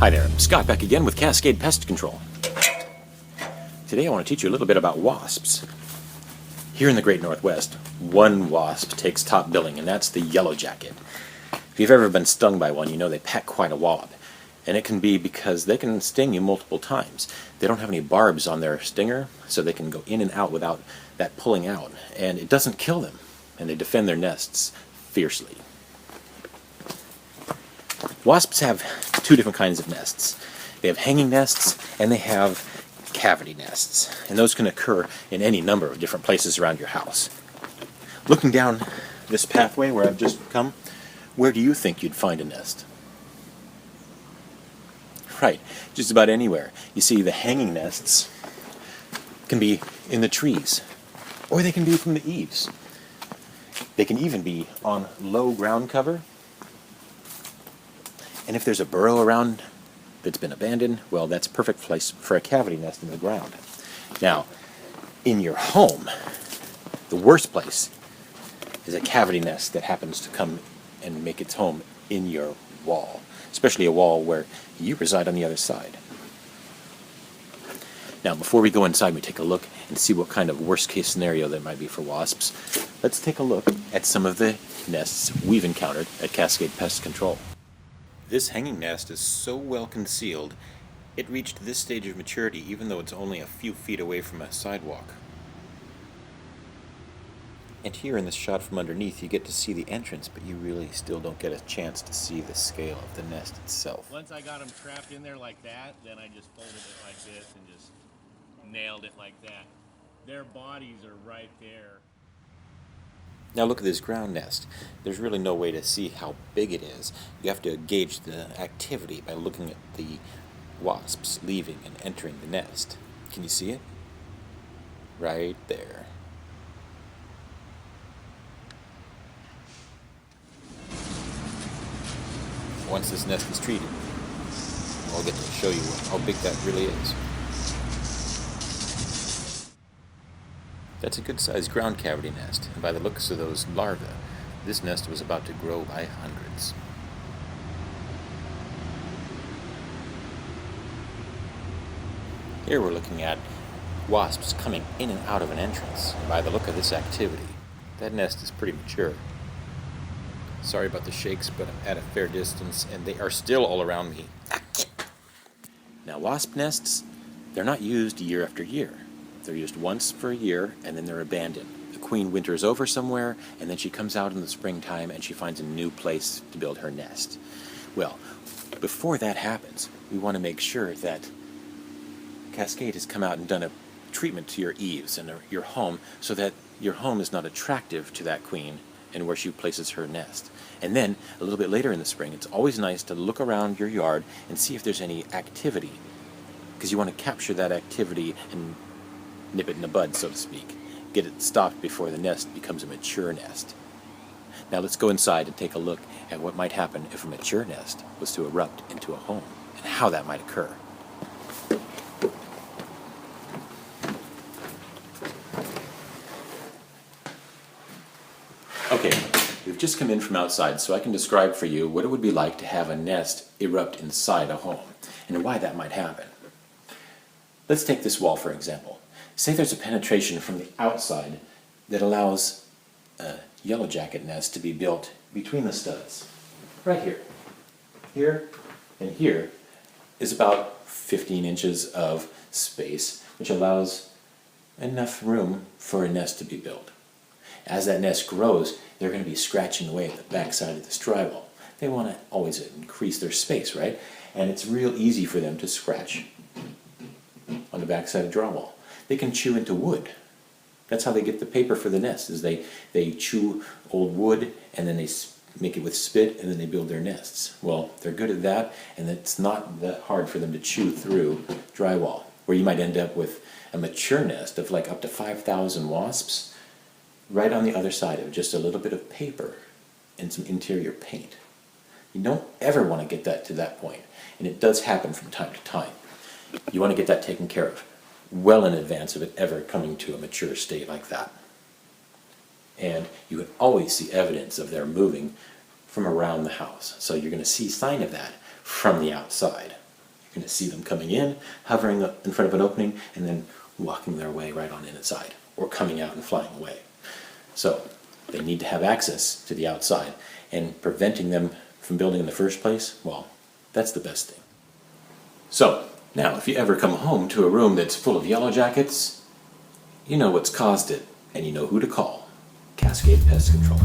Hi there, Scott back again with Cascade Pest Control. Today I want to teach you a little bit about wasps. Here in the Great Northwest, one wasp takes top billing, and that's the yellow jacket. If you've ever been stung by one, you know they pack quite a wallop. And it can be because they can sting you multiple times. They don't have any barbs on their stinger, so they can go in and out without that pulling out. And it doesn't kill them, and they defend their nests fiercely. Wasps have two different kinds of nests. They have hanging nests and they have cavity nests. And those can occur in any number of different places around your house. Looking down this pathway where I've just come, where do you think you'd find a nest? Right, just about anywhere. You see, the hanging nests can be in the trees, or they can be from the eaves. They can even be on low ground cover. And if there's a burrow around that's been abandoned, well, that's a perfect place for a cavity nest in the ground. Now, in your home, the worst place is a cavity nest that happens to come and make its home in your wall, especially a wall where you reside on the other side. Now, before we go inside, we take a look and see what kind of worst-case scenario there might be for wasps. Let's take a look at some of the nests we've encountered at Cascade Pest Control. This hanging nest is so well concealed, it reached this stage of maturity even though it's only a few feet away from a sidewalk. And here in this shot from underneath, you get to see the entrance, but you really still don't get a chance to see the scale of the nest itself. Once I got them trapped in there like that, then I just folded it like this and just nailed it like that. Their bodies are right there. Now look at this ground nest. There's really no way to see how big it is. You have to gauge the activity by looking at the wasps leaving and entering the nest. Can you see it? Right there. Once this nest is treated, I'll get to show you how big that really is. That's a good-sized ground cavity nest, and by the looks of those larvae, this nest was about to grow by hundreds. Here we're looking at wasps coming in and out of an entrance, and by the look of this activity, that nest is pretty mature. Sorry about the shakes, but I'm at a fair distance, and they are still all around me. Now, wasp nests, they're not used year after year. They're used once for a year, and then they're abandoned. The queen winters over somewhere, and then she comes out in the springtime, and she finds a new place to build her nest. Well, before that happens, we want to make sure that Cascade has come out and done a treatment to your eaves and your home so that your home is not attractive to that queen and where she places her nest. And then, a little bit later in the spring, it's always nice to look around your yard and see if there's any activity, because you want to capture that activity and nip it in the bud, so to speak. Get it stopped before the nest becomes a mature nest. Now let's go inside and take a look at what might happen if a mature nest was to erupt into a home, and how that might occur. Okay, we've just come in from outside, so I can describe for you what it would be like to have a nest erupt inside a home, and why that might happen. Let's take this wall, for example. Say there's a penetration from the outside that allows a yellow jacket nest to be built between the studs. Right here. Here and here is about 15 inches of space, which allows enough room for a nest to be built. As that nest grows, they're going to be scratching away at the backside of this drywall. They want to always increase their space, right? And it's real easy for them to scratch on the backside of drywall. They can chew into wood. That's how they get the paper for the nest, is they chew old wood and then they make it with spit and then they build their nests. Well, they're good at that, and it's not that hard for them to chew through drywall, where you might end up with a mature nest of like up to 5,000 wasps right on the other side of just a little bit of paper and some interior paint. You don't ever want to get that to that point, and it does happen from time to time. You want to get that taken care of well in advance of it ever coming to a mature state like that. And you would always see evidence of their moving from around the house. So you're going to see sign of that from the outside. You're going to see them coming in, hovering up in front of an opening, and then walking their way right on inside, or coming out and flying away. So they need to have access to the outside, and preventing them from building in the first place, well, that's the best thing. So now, if you ever come home to a room that's full of yellow jackets, you know what's caused it, and you know who to call. Cascade Pest Control.